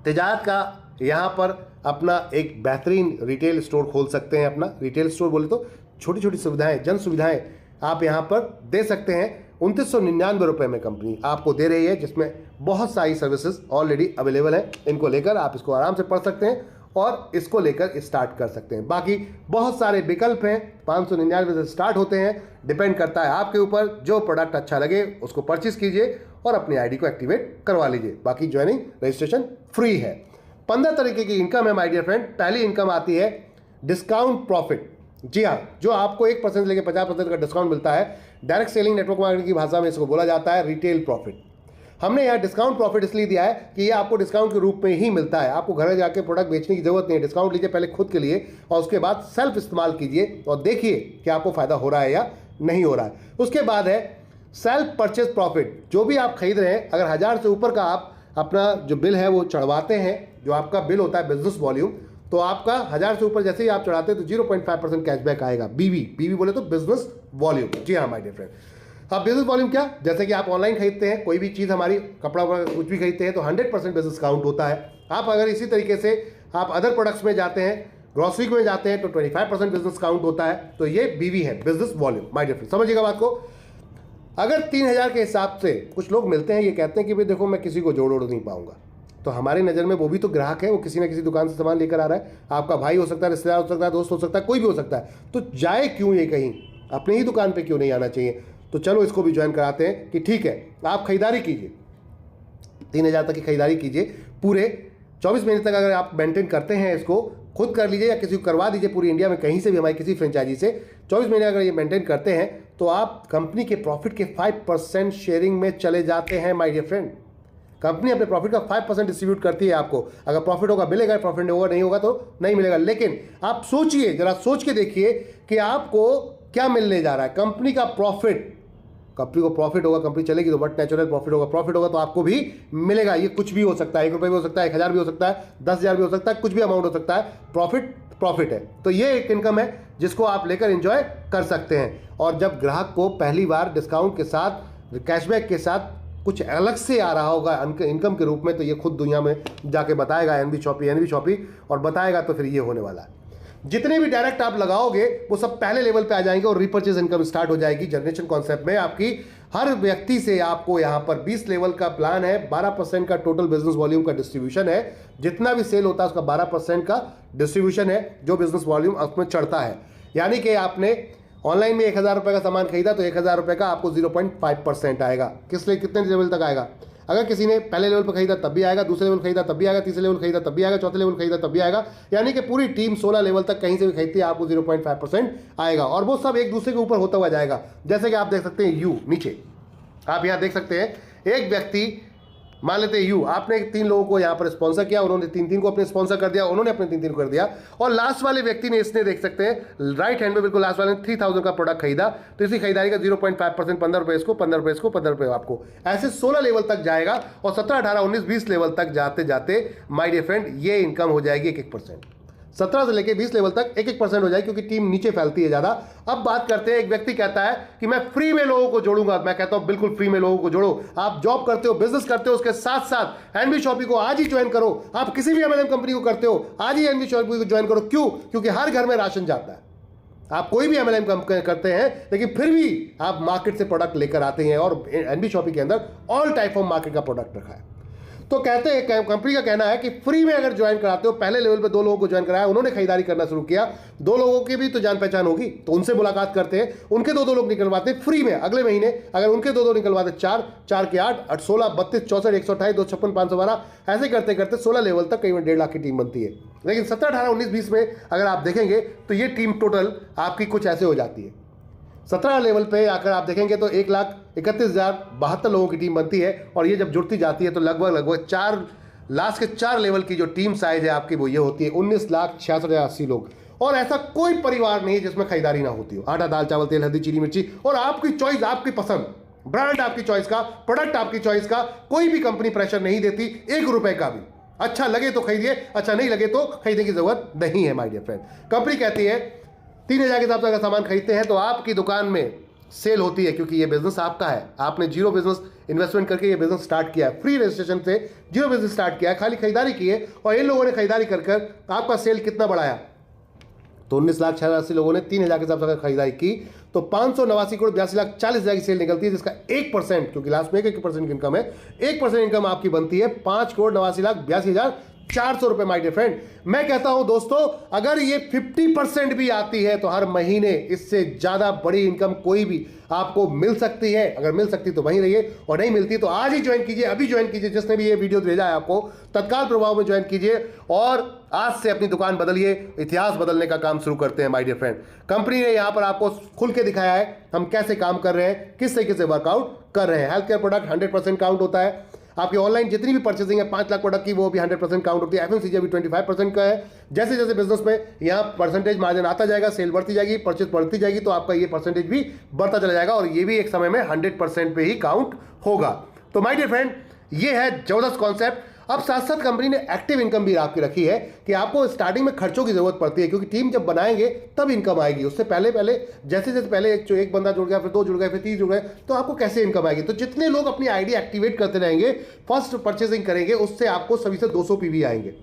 तिजारत का यहाँ पर अपना एक बेहतरीन रिटेल स्टोर खोल सकते हैं। अपना रिटेल स्टोर बोले तो छोटी छोटी सुविधाएं, जन सुविधाएं आप यहाँ पर दे सकते हैं। 2999 रुपये में कंपनी आपको दे रही है, जिसमें बहुत सारी सर्विसेज ऑलरेडी अवेलेबल है। इनको लेकर आप इसको आराम से पढ़ सकते हैं और इसको लेकर स्टार्ट कर सकते हैं। बाकी बहुत सारे विकल्प हैं, 599 से स्टार्ट होते हैं, डिपेंड करता है आपके ऊपर। जो प्रोडक्ट अच्छा लगे उसको परचेज कीजिए और अपनी आईडी को एक्टिवेट करवा लीजिए। बाकी ज्वाइनिंग रजिस्ट्रेशन फ्री है। 15 तरीके की इनकम है माय डियर फ्रेंड। पहली इनकम आती है डिस्काउंट प्रॉफिट। जी हाँ, जो आपको 1% लेके 50% का डिस्काउंट मिलता है। डायरेक्ट सेलिंग नेटवर्क मार्केटिंग की भाषा में इसको बोला जाता है रिटेल प्रॉफिट। हमने यहाँ डिस्काउंट प्रॉफिट इसलिए दिया है कि ये आपको डिस्काउंट के रूप में ही मिलता है। आपको घर जाके प्रोडक्ट बेचने की जरूरत नहीं है। डिस्काउंट लीजिए पहले खुद के लिए और उसके बाद सेल्फ इस्तेमाल कीजिए और देखिए कि आपको फायदा हो रहा है या नहीं हो रहा है। उसके बाद है सेल्फ परचेज प्रॉफिट। जो भी आप खरीद रहे हैं, अगर 1000 से ऊपर का आप अपना जो बिल है वो चढ़वाते हैं, जो आपका बिल होता है बिजनेस वॉल्यूम, तो आपका 1000 से ऊपर जैसे ही आप चढ़ाते हैं तो 0.5% कैशबैक आएगा। बीवी बोले तो बिजनेस वॉल्यूम। जी हाँ माय डियर फ्रेंड। अब बिजनेस वॉल्यूम क्या, जैसे कि आप ऑनलाइन खरीदते हैं कोई भी चीज़, हमारी कपड़ा कुछ भी खरीदते हैं तो 100% बिजनेस काउंट होता है। आप अगर इसी तरीके से आप अदर प्रोडक्ट्स में जाते हैं, ग्रॉसरी में जाते हैं, तो 25% बिजनेस काउंट होता है। तो ये बीवी है, business volume my dear friend. समझिएगा बात को। अगर 3,000 के हिसाब से कुछ लोग मिलते हैं, ये कहते हैं कि भाई देखो मैं किसी को जोड़ नहीं पाऊंगा, तो हमारी नज़र में वो भी तो ग्राहक है, वो किसी ना किसी दुकान से सामान लेकर आ रहा है, आपका भाई हो सकता है, रिश्तेदार हो सकता है, दोस्त हो सकता है, कोई भी हो सकता है, तो जाए क्यों ये कहीं, अपनी ही दुकान पे क्यों नहीं आना चाहिए। तो चलो इसको भी ज्वाइन कराते हैं कि ठीक है आप खरीदारी कीजिए, 3,000 तक की खरीदारी कीजिए, पूरे 24 महीने तक अगर आप मेंटेन करते हैं, इसको खुद कर लीजिए या किसी को करवा दीजिए, पूरी इंडिया में कहीं से भी हमारी किसी फ्रेंचाइजी से 24 महीने अगर ये मेंटेन करते हैं तो आप कंपनी के प्रॉफिट के 5% शेयरिंग में चले जाते हैं माय डियर फ्रेंड। कंपनी अपने प्रॉफिट का 5% डिस्ट्रीब्यूट करती है आपको, अगर प्रॉफिट होगा मिलेगा, प्रॉफिट होगा नहीं होगा तो नहीं मिलेगा। लेकिन आप सोचिए, जरा सोच के देखिए कि आपको क्या मिलने जा रहा है। कंपनी का प्रॉफिट, कंपनी को प्रॉफिट होगा, कंपनी चलेगी तो बट नेचुरल प्रॉफिट होगा, प्रॉफिट होगा तो आपको भी मिलेगा। ये कुछ भी हो सकता है, 1 रुपये भी हो सकता है, 1,000 भी हो सकता है, 10,000 भी हो सकता है, कुछ भी अमाउंट हो सकता है, प्रॉफिट है। तो ये एक इनकम है जिसको आप लेकर एंजॉय कर सकते हैं। और जब ग्राहक को पहली बार डिस्काउंट के साथ, कैशबैक के साथ कुछ अलग से आ रहा होगा इनकम के रूप में, तो ये खुद दुनिया में जाके बताएगा एनबी शॉपी और बताएगा, तो फिर ये होने वाला है। जितने भी डायरेक्ट आप लगाओगे वो सब पहले लेवल पे आ जाएंगे और रिपर्चेज इनकम स्टार्ट हो जाएगी। जनरेशन कॉन्सेप्ट में आपकी हर व्यक्ति से आपको यहाँ पर 20 लेवल का प्लान है, 12% का टोटल बिजनेस वॉल्यूम का डिस्ट्रीब्यूशन है, जितना भी सेल होता है उसका 12% का डिस्ट्रीब्यूशन है जो बिजनेस वॉल्यूम उसमें चढ़ता है। यानी कि आपने ऑनलाइन में 1,000 रुपये का सामान खरीदा तो 1,000 रुपये का आपको 0.5% आएगा। कितने लेवल तक आएगा? अगर किसी ने पहले लेवल पर खरीदा तब भी आएगा, दूसरे लेवल खरीदा तब भी आएगा, तीसरे लेवल खरीदा तब भी आएगा, चौथे लेवल खरीदा तब भी आएगा। यानी कि पूरी टीम 16 लेवल तक कहीं से भी खरीदती है, आपको 0.5% आएगा। और वो सब एक दूसरे के ऊपर होता हुआ जाएगा। जैसे कि आप देख सकते हैं यू नीचे, आप यहाँ देख सकते हैं एक व्यक्ति, मान लेते हैं यू, आपने 3 लोगों को यहाँ पर स्पॉन्सर किया, उन्होंने 3 को अपने स्पॉन्सर कर दिया, उन्होंने अपने 3 को कर दिया। और लास्ट वाले व्यक्ति ने, इसने देख सकते हैं राइट हैंड में बिल्कुल लास्ट वाले ने 3,000 का प्रोडक्ट खरीदा, तो इसी खरीदारी का 0.5% 15 रुपये इसको, 15 रुपये इसको, 15 रुपये आपको, ऐसे 16 लेवल तक जाएगा। और 17, 18, 19, 20 लेवल तक जाते जाते माय डियर फ्रेंड ये इनकम हो जाएगी 1-1%। 17 से लेके 20 लेवल तक 1-1% हो जाए, क्योंकि टीम नीचे फैलती है ज्यादा। अब बात करते हैं, एक व्यक्ति कहता है कि मैं फ्री में लोगों को जोड़ूंगा। मैं कहता हूं बिल्कुल फ्री में लोगों को जोड़ो। आप जॉब करते हो, बिजनेस करते हो, उसके साथ साथ एनबी शॉपी को आज ही ज्वाइन करो। आप किसी भी एमएलएम कंपनी को करते हो, आज ही एनबी शॉपी को ज्वाइन करो। क्यों? क्योंकि हर घर में राशन जाता है। आप कोई भी एमएलएम करते हैं, लेकिन फिर भी आप मार्केट से प्रोडक्ट लेकर आते हैं, और एनबी शॉपी के अंदर ऑल टाइप ऑफ मार्केट का प्रोडक्ट रखा है। तो कहते हैं, कंपनी का कहना है कि फ्री में अगर ज्वाइन कराते हो, पहले लेवल पे 2 लोगों को ज्वाइन कराया, उन्होंने खरीदारी करना शुरू किया, 2 लोगों की भी तो जान पहचान होगी, तो उनसे मुलाकात करते हैं, उनके 2 लोग निकलवाते हैं फ्री में। अगले महीने अगर उनके 2 निकलवाते, 4 के 8, 16, 32, 64, 128, 256, 512, ऐसे करते करते 16 लेवल तक कई 1.5 लाख की टीम बनती है। लेकिन 17, 18, 19, 20 में अगर आप देखेंगे तो ये टीम टोटल आपकी कुछ ऐसे हो जाती है। 17 लेवल पे आकर आप देखेंगे तो 1,31,072 लोगों की टीम बनती है। और ये जब जुड़ती जाती है तो लगभग 4 लास्ट के 4 लेवल की जो टीम साइज है आपकी, वो ये होती है 19,66,080 लोग। और ऐसा कोई परिवार नहीं है जिसमें खरीदारी ना होती हो। आटा, दाल, चावल, तेल, हल्दी, चीनी, मिर्ची, और आपकी चॉइस, आपकी पसंद, ब्रांड आपकी चॉइस का, प्रोडक्ट आपकी चॉइस का। कोई भी कंपनी प्रेशर नहीं देती 1 रुपए का भी। अच्छा लगे तो खरीदिए, अच्छा नहीं लगे तो खरीदने की जरूरत नहीं है माय डियर फ्रेंड। कंपनी कहती है 3,000 के हिसाब से अगर सामान खरीदते हैं तो आपकी दुकान में सेल होती है, क्योंकि ये बिजनेस आपका है। आपने 0 बिजनेस इन्वेस्टमेंट करके ये बिजनेस स्टार्ट किया है, फ्री रजिस्ट्रेशन से 0 बिजनेस स्टार्ट किया है, खाली खरीदारी की है। और इन लोगों ने खरीदारी कर आपका सेल कितना बढ़ाया? तो 19,86,080 लोगों ने 3,000 के हिसाब से अगर खरीदारी की तो 589,82,40,000 की सेल निकलती है, जिसका 1%, क्योंकि लास्ट में 1% की इनकम है, 1% इनकम आपकी बनती है 5,89,82,400 रुपए माय डियर फ्रेंड। मैं कहता हूं दोस्तों, अगर ये 50% भी आती है तो हर महीने इससे ज्यादा बड़ी इनकम कोई भी आपको मिल सकती है। अगर मिल सकती तो वहीं रहिए, और नहीं मिलती तो आज ही ज्वाइन कीजिए, अभी ज्वाइन कीजिए। जिसने भी ये वीडियो भेजा है आपको, तत्काल प्रभाव में ज्वाइन कीजिए और आज से अपनी दुकान बदलिए। इतिहास बदलने का काम शुरू करते हैं माय डियर फ्रेंड। कंपनी ने यहां पर आपको खुल के दिखाया है हम कैसे काम कर रहे हैं, किस तरीके से वर्कआउट कर रहे हैं। हेल्थ केयर प्रोडक्ट 100% काउंट होता है। आपकी ऑनलाइन जितनी भी परचेसिंग है 5 लाख प्रोडक्ट की, वो भी 100% काउंट होती है। एफएमसीजी अभी 25% का है। जैसे जैसे बिजनेस में यहाँ परसेंटेज मार्जिन आता जाएगा, सेल बढ़ती जाएगी, परचेज बढ़ती जाएगी, तो आपका ये परसेंटेज भी बढ़ता चला जाएगा, और ये भी एक समय में 100% पे ही काउंट होगा। तो माय डियर फ्रेंड, ये है जबरदस्त कॉन्सेप्ट। अब साथ साथ कंपनी ने एक्टिव इनकम भी आपकी रखी है कि आपको स्टार्टिंग में खर्चों की जरूरत पड़ती है, क्योंकि टीम जब बनाएंगे तब इनकम आएगी। उससे पहले जैसे जैसे पहले एक बंदा जुड़ गया, फिर 2 जुड़ गए, फिर 3 जुड़ गए, तो आपको कैसे इनकम आएगी? तो जितने लोग अपनी आईडी एक्टिवेट करते रहेंगे, फर्स्ट परचेसिंग करेंगे, उससे आपको सभी से 200 पीवी आएंगे।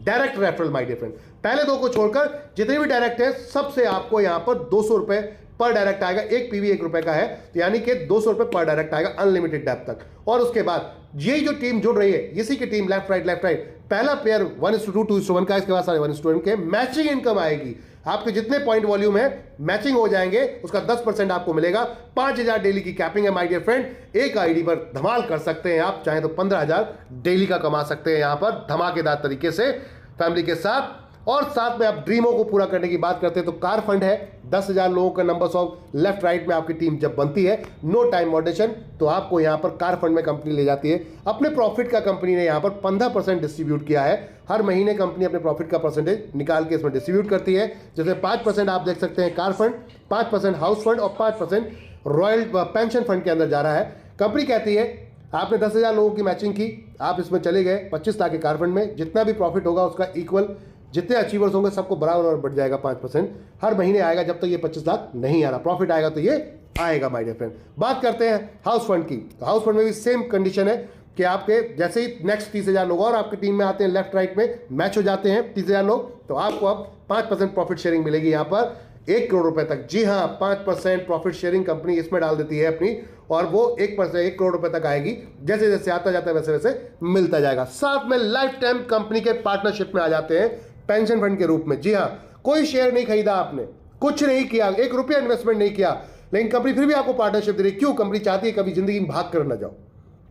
Direct referral my dear friend, पहले 2 को छोड़कर जितने भी डायरेक्ट है सबसे आपको यहां पर 200 रुपए पर डायरेक्ट आएगा। एक पीवी ₹1 का है, तो यानी कि ₹200 पर डायरेक्ट आएगा अनलिमिटेड डेप्थ तक। और उसके बाद यही जो टीम जुड़ रही है, इसी की टीम लेफ्ट राइट, पहला पेयर 1:2 2:1 का, इसके बाद सारे 1:1 के मैचिंग इनकम आएगी। आपके जितने पॉइंट वॉल्यूम है मैचिंग हो जाएंगे, उसका 10% आपको मिलेगा। 5,000 डेली की कैपिंग है माय डियर फ्रेंड। एक आईडी पर धमाल कर सकते हैं आप, चाहे तो 15,000 डेली का कमा सकते हैं यहां पर धमाकेदार तरीके से फैमिली के साथ। और साथ में आप ड्रीमों को पूरा करने की बात करते हैं तो कार फंड है 10,000 लोगों का नंबर्स ऑफ लेफ्ट राइट में आपकी टीम जब बनती है, नो टाइम मॉडरेशन, तो आपको यहां पर कार फंड में कंपनी ले जाती है। अपने प्रॉफिट का कंपनी ने यहां पर 15% डिस्ट्रीब्यूट किया है। हर महीने कंपनी अपने प्रॉफिट का परसेंटेज निकाल के इसमें डिस्ट्रीब्यूट करती है। जैसे 5% आप देख सकते हैं कार फंड, 5% हाउस फंड और 5% रॉयल पेंशन फंड के अंदर जा रहा है। कंपनी कहती है आपने 10,000 लोगों की मैचिंग की, आप इसमें चले गए 25 लाख के कार फंड में, जितना भी प्रॉफिट होगा उसका इक्वल जितने अचीवर्स होंगे सबको बराबर बढ़ जाएगा 5%। हर महीने आएगा जब तक ये 25 लाख नहीं आ रहा, प्रॉफिट आएगा तो ये आएगा माय डियर फ्रेंड। बात करते हैं हाउस फंड की, तो हाउस फंड में भी सेम कंडीशन है कि आपके जैसे ही नेक्स्ट 30,000 लोग और आपकी टीम में आते हैं, लेफ्ट राइट में मैच हो जाते हैं 30,000 लोग, तो आपको अब 5% प्रॉफिट शेयरिंग मिलेगी यहाँ पर ₹1 करोड़ तक। जी हाँ, 5% प्रॉफिट शेयरिंग कंपनी इसमें डाल देती है अपनी, और वो 1 करोड़ तक आएगी। जैसे जैसे आता जाता है वैसे वैसे मिलता जाएगा। साथ में लाइफ टाइम कंपनी के पार्टनरशिप में आ जाते हैं पेंशन फंड के रूप में। जी हाँ, कोई शेयर नहीं खरीदा आपने, कुछ नहीं किया, ₹1 इन्वेस्टमेंट नहीं किया, लेकिन कंपनी फिर भी आपको पार्टनरशिप दे रही है। क्यों? कंपनी चाहती है कभी जिंदगी में भाग कर ना जाओ।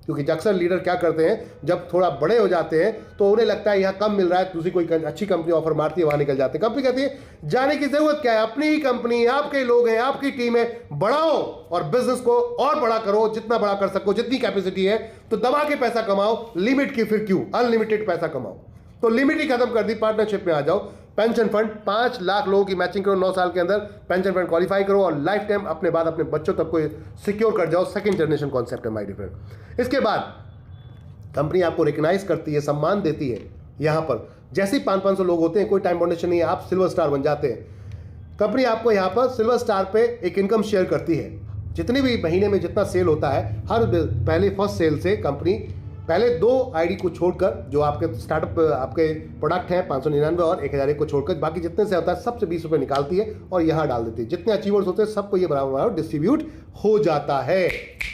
क्योंकि अक्सर लीडर क्या करते हैं, जब थोड़ा बड़े हो जाते हैं तो उन्हें लगता है यहाँ कम मिल रहा है, दूसरी कोई अच्छी कंपनी ऑफर मारती है, वहां निकल जाते हैं। कंपनी कहती है जाने की जरूरत क्या है, अपनी ही कंपनी है, आपके लोग हैं, आपकी टीम है, बढ़ाओ और बिजनेस को और बड़ा करो, जितना बड़ा कर सको, जितनी कैपेसिटी है, तो दबा के पैसा कमाओ। लिमिट की फिर क्यों, अनलिमिटेड पैसा कमाओ। तो लिमिट ही खत्म कर दी, पार्टनरशिप में आ जाओ। पेंशन फंड 5 लाख लोगों की मैचिंग करो, 9 साल के अंदर पेंशन फंड क्वालिफाई करो और लाइफ टाइम अपने बाद अपने बच्चों तक को सिक्योर कर जाओ। सेकंड जनरेशन कॉन्सेप्ट है माय डियर फ्रेंड। इसके बाद कंपनी आपको रिकग्नाइज करती है, सम्मान देती है। यहां पर जैसे ही 500 लोग होते हैं, कोई टाइम बाउंडेशन नहीं है, आप सिल्वर स्टार बन जाते हैं। कंपनी आपको यहां पर सिल्वर स्टार पे एक इनकम शेयर करती है। जितने भी महीने में जितना सेल होता है, हर पहले फर्स्ट सेल से कंपनी पहले 2 आईडी को छोड़कर, जो आपके स्टार्टअप आपके प्रोडक्ट हैं 599 और 1001 को छोड़कर, बाकी जितने से होता है सबसे ₹20 निकालती है और यहाँ डाल देती है। जितने अचीवर्स होते हैं सबको ये बराबर डिस्ट्रीब्यूट हो जाता है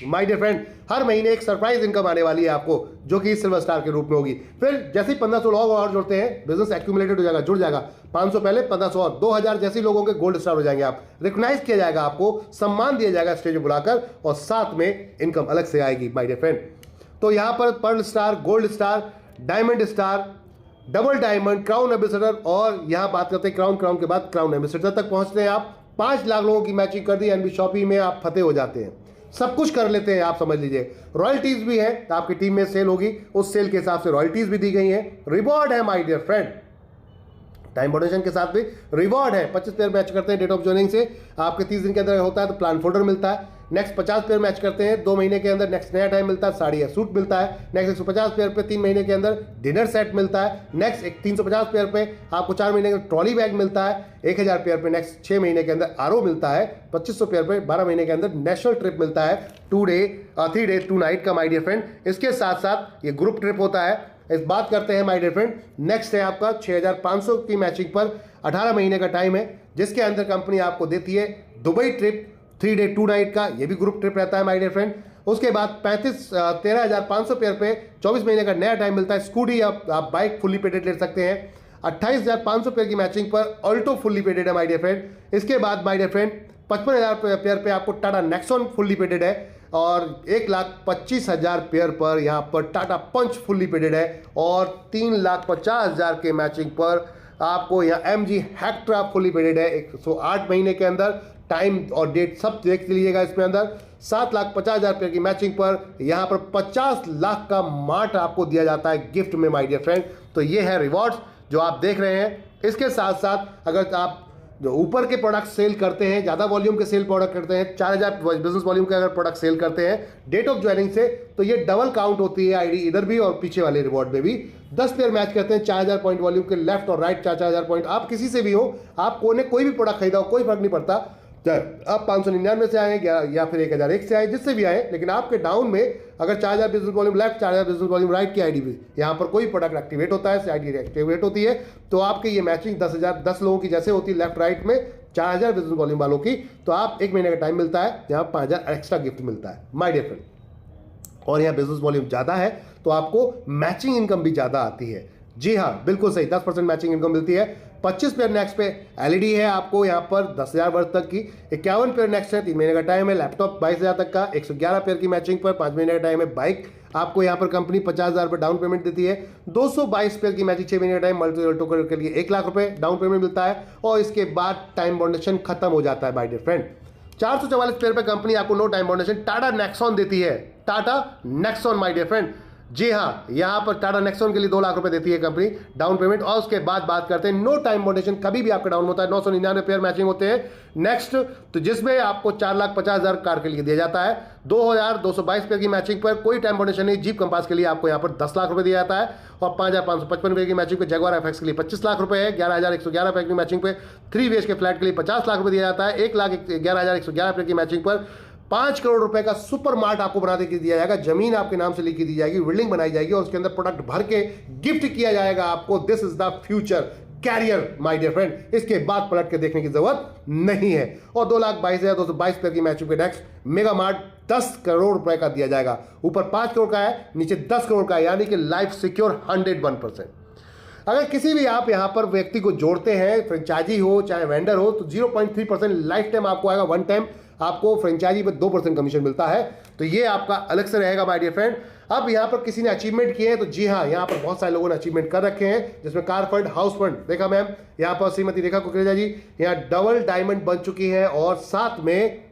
माय डियर फ्रेंड। हर महीने एक सरप्राइज इनकम आने वाली है आपको, जो कि सिल्वर स्टार के रूप में होगी। फिर जैसे ही 1500 लोग और जुड़ते हैं, बिजनेस एक्यूमुलेटेड हो जाएगा, जुड़ जाएगा। 500 पहले, 1500 और 2000 जैसे लोगों के गोल्ड स्टार हो जाएंगे। आप रिकॉग्नाइज किया जाएगा, आपको सम्मान दिया जाएगा स्टेज पर बुलाकर, और साथ में इनकम अलग से आएगी माय डियर फ्रेंड। तो यहां पर pearl star, gold star, diamond star, double diamond, crown ambassador, और यहां बात करते हैं क्राउन के बाद क्राउन एम्बेसडर तक पहुंचते हैं आप। 5 लाख लोगों की मैचिंग कर दी, एनबी शॉपी में आप फतेह हो जाते हैं, सब कुछ कर लेते हैं आप, समझ लीजिए। रॉयल्टीज भी है, तो आपकी टीम में सेल होगी, उस सेल के हिसाब से रॉयल्टीज भी दी गई है। रिवॉर्ड है माय डियर फ्रेंड, टाइम बाउंडेशन के साथ भी रिवॉर्ड है। 25 पेयर मैच करते हैं डेट ऑफ ज्वाइनिंग से, आपके 30 दिन के अंदर होता है तो प्लान फोल्डर मिलता है। नेक्स्ट 50 पेयर मैच करते हैं 2 महीने के अंदर, नेक्स्ट नया टाइम मिलता है, साड़ी या सूट मिलता है। नेक्स्ट 150 पेयर पे 3 महीने के अंदर डिनर सेट मिलता है। नेक्स्ट 350 पेयर पे आपको 4 महीने का ट्रॉली बैग मिलता है। 1000 पेयर पे नेक्स्ट 6 महीने के अंदर आरओ मिलता है। 2500 पेयर पे 12 महीने के अंदर नेशनल ट्रिप मिलता है, 3 डे 2 नाइट का माय डियर फ्रेंड। इसके साथ साथ ये ग्रुप ट्रिप होता है। इस बात करते हैं माय डियर फ्रेंड। नेक्स्ट है आपका 6500 की मैचिंग पर 18 महीने का टाइम है, जिसके अंदर कंपनी आपको देती है दुबई ट्रिप 3 डे 2 नाइट का, ये भी ग्रुप ट्रिप रहता है माय डियर फ्रेंड। उसके बाद 13,500 पेयर पे 24 महीने का नया टाइम मिलता है। स्कूटी आप बाइक फुल्ली पेडेड ले सकते हैं। 28,500 पेयर की मैचिंग पर ऑल्टो फुल्ली पेडेड है माय डियर फ्रेंड। इसके बाद माय डियर फ्रेंड 55,000 पेयर पे आपको टाटा नेक्सॉन फुल्ली पेडेड है, और 1,25,000 पेयर पर यहाँ पर टाटा पंच फुल्ली पेडेड है, और 3,50,000 के मैचिंग पर आपको यहाँ MG हेक्ट्रा फुल्ली पेडेड है 108 महीने के अंदर। टाइम और डेट सब देख लीजिएगा इसमें अंदर। 7,50,000 पेयर की मैचिंग पर यहाँ पर 50 लाख का मार्ट आपको दिया जाता है गिफ्ट में माय डियर फ्रेंड। तो ये है रिवॉर्ड्स जो आप देख रहे हैं। इसके साथ साथ अगर आप जो ऊपर के प्रोडक्ट सेल करते हैं, ज़्यादा वॉल्यूम के सेल प्रोडक्ट करते हैं, 4000 बिजनेस वॉल्यूम के अगर प्रोडक्ट सेल करते हैं डेट ऑफ ज्वाइनिंग से, तो ये डबल काउंट होती है आईडी इधर भी और पीछे वाले रिवॉर्ड में भी। 10 पेयर मैच करते हैं 4000 पॉइंट वॉल्यूम के, लेफ्ट और राइट 4-4 पॉइंट। आप किसी से भी हो, आपको ने कोई भी प्रोडक्ट खरीदा हो, कोई फर्क नहीं पड़ता, आप 599 से आए या फिर 1001 से आए, जिससे भी आए, लेकिन आपके डाउन में अगर 4000 business volume left, 4000 business volume right की आईडी भी यहाँ पर कोई प्रोडक्ट एक्टिवेट होता है, आईडी एक्टिवेट होती है, तो आपकी ये मैचिंग 10 लोगों की जैसे होती है लेफ्ट राइट में, 4000 बिजनेस वॉल्यूम वालों की, तो आप 1 महीने का टाइम मिलता है, यहाँ 5000 एक्स्ट्रा गिफ्ट मिलता है माय डियर फ्रेंड। और यहाँ बिजनेस वॉल्यूम ज़्यादा है तो आपको मैचिंग इनकम भी ज़्यादा आती है। जी हाँ, बिल्कुल सही, 10% मैचिंग इनकम मिलती है। 25 पेयर नेक्स्ट पे एलईडी है आपको यहाँ पर 10,000 वर्थ तक की। 51 पेयर नेक्स्ट है, 3 महीने का टाइम है। लैपटॉप 22,000 तक का, 111 पेयर की मैचिंग पर 5 महीने का टाइम है। बाइक आपको यहाँ पर कंपनी 50,000 रुपये डाउन पेमेंट देती है। 222 पेयर की मैचिंग 6 महीने का टाइम, मल्टी ऑल्टो के लिए 1 लाख रुपये डाउन पेमेंट मिलता है और इसके बाद टाइम बाउंडेशन खत्म हो जाता है माय डियर फ्रेंड। 444 पेयर पे कंपनी आपको no time boundation Tata Nexon देती है। Tata Nexon my dear friend, जी हाँ, यहां पर टाटा नेक्सॉन के लिए 2 लाख रुपए देती है कंपनी डाउन पेमेंट। और उसके बाद बात करते हैं नो टाइम बाउंडेशन, कभी भी आपका डाउन होता है। 999 पेयर मैचिंग होते हैं नेक्स्ट, तो जिसमें आपको 4,50,000 कार के लिए दिया जाता है। 2,222 पेयर की मैचिंग पर कोई टाइम बाउंडेशन नहीं। जीप कंपास के लिए आपको यहां पर 10 लाख रुपए दिया जाता है और 5,555 पेयर की मैचिंग पे जगुआर एफएक्स के लिए 25 लाख रुपए है। 11,111 पेयर की मैचिंग पे 3 BHK फ्लैट के लिए 50 लाख रुपए दिया जाता है। 1,11,111 पेयर की मैचिंग पर 5 करोड़ रुपए का सुपर मार्ट आपको बना के दिया जाएगा। जमीन आपके नाम से लिखी दी जाएगी, बिल्डिंग बनाई जाएगी और उसके अंदर प्रोडक्ट भर के गिफ्ट किया जाएगा आपको। This is the future career my dear friend. इसके बाद पलट के देखने की जरूरत नहीं है। और 2,22,222 पेयर की मैचिंग पे नेक्स्ट मेगा मार्ट 10 करोड़ रुपए का दिया जाएगा। ऊपर 5 करोड़ का है, नीचे 10 करोड़ का है, यानी कि लाइफ सिक्योर 101%। अगर किसी भी आप यहां पर व्यक्ति को जोड़ते हैं, फ्रेंचाइजी हो चाहे वेंडर हो, तो 0.3% लाइफ टाइम आपको आएगा। वन टाइम आपको फ्रेंचाइजी पे 2% कमीशन मिलता है। तो ये आपका अलग से रहेगा माय डियर फ्रेंड। अब यहां पर किसी ने अचीवमेंट किए हैं, तो जी हाँ, यहां पर बहुत सारे लोगों ने अचीवमेंट कर रखे हैं, जिसमें कार फंड, हाउस फंड देखा मैम, यहां पर श्रीमती रेखा कुकरेजा जी यहां डबल डायमंड बन चुकी है। और साथ में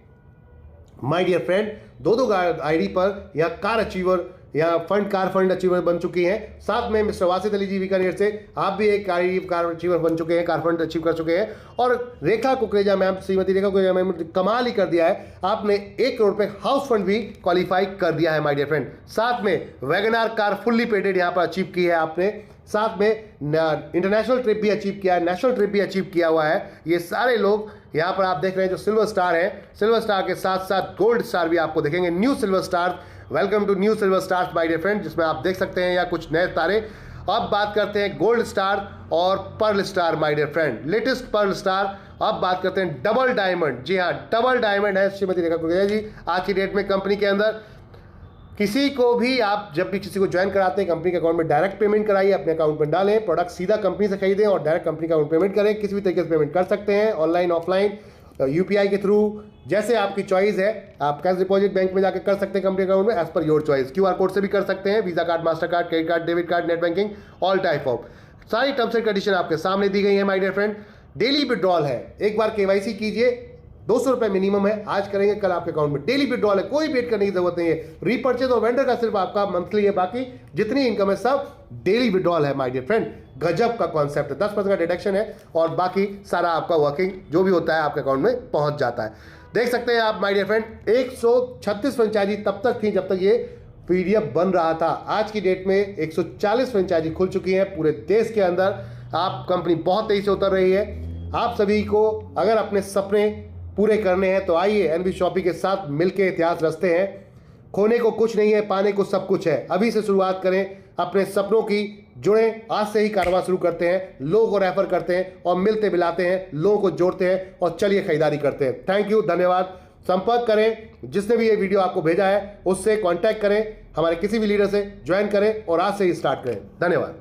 माय डियर फ्रेंड 2-2 आईडी पर यहां कार अचीवर या कार फंड अचीवर बन चुकी हैं। साथ में मिस्टर वासित अली जी बीकानेर से आप भी एक कार अचीवर बन चुके हैं, कार फंड अचीव कर चुके हैं। और रेखा कुकरेजा मैम, श्रीमती रेखा कुकरेजा मैम, कमाल ही कर दिया है, आपने 1 करोड़ रुपए हाउस फंड भी क्वालिफाई कर दिया है माय डियर फ्रेंड। साथ में वैगनार कार फुल्ली पेडेड यहां पर अचीव की है आपने। साथ में इंटरनेशनल ट्रिप भी अचीव किया है, नेशनल ट्रिप भी अचीव किया हुआ है। ये सारे लोग यहां पर आप देख रहे हैं जो सिल्वर स्टार है, सिल्वर स्टार के साथ साथ गोल्ड स्टार भी आपको देखेंगे। New silver star, welcome to new silver star my dear friend, जिसमें आप देख सकते हैं या कुछ नए तारे। अब बात करते हैं गोल्ड स्टार और pearl star my dear friend, latest pearl star. अब बात करते हैं डबल डायमंड। जी हाँ, डबल डायमंड है श्रीमती रेखा कुकरेजा जी आज की डेट में कंपनी के अंदर। किसी को भी आप जब भी किसी को ज्वाइन कराते हैं, कंपनी के अकाउंट में डायरेक्ट पेमेंट कराइए, अपने अकाउंट में डालें, प्रोडक्ट सीधा कंपनी से खरीदें और डायरेक्ट कंपनी का अकाउंट पेमेंट करें। किसी भी तरीके से पेमेंट कर सकते हैं, ऑनलाइन, ऑफलाइन, यूपीआई के थ्रू, जैसे आपकी चॉइस है। आप कैश डिपॉजिट बैंक में जाकर कर सकते हैं कंपनी अकाउंट में, as per your choice. QR code से भी कर सकते हैं, visa card, master card, credit card, debit card, net banking, all type of. सारी टर्म्स एंड कंडीशन आपके सामने दी गई है my dear friend. Daily withdrawal है, एक बार केवाईसी कीजिए, 200 रुपए मिनिमम है, आज करेंगे कल आपके अकाउंट में। डेली विड्रॉल है, कोई वेट करने की जरूरत नहीं है। रीपर्चेज और वेंडर का सिर्फ आपका मंथली है, बाकी जितनी इनकम है सब डेली विड्रॉल है माय डियर फ्रेंड। गजब का कॉन्सेप्ट है, 10% का डिडक्शन है और बाकी सारा आपका वर्किंग जो भी होता है आपके अकाउंट में पहुंच जाता है। देख सकते हैं आप माय डियर फ्रेंड, 136 फ्रेंचाइजी तब तक थी जब तक ये पीडीएफ बन रहा था। आज की डेट में 140 फ्रेंचाइजी खुल चुकी हैं पूरे देश के अंदर। आप कंपनी बहुत तेजी से उतर रही है। आप सभी को अगर अपने सपने पूरे करने हैं तो आइए एनबी शॉपी के साथ मिलकर इतिहास रचते हैं। खोने को कुछ नहीं है, पाने को सब कुछ है। अभी से शुरुआत करें, अपने सपनों की जुड़े, आज से ही कारोबार शुरू करते हैं, लोगों को रेफर करते हैं और मिलते मिलाते हैं, लोगों को जोड़ते हैं और चलिए खरीदारी करते हैं। थैंक यू, धन्यवाद। संपर्क करें, जिसने भी ये वीडियो आपको भेजा है उससे कांटेक्ट करें, हमारे किसी भी लीडर से ज्वाइन करें और आज से ही स्टार्ट करें। धन्यवाद।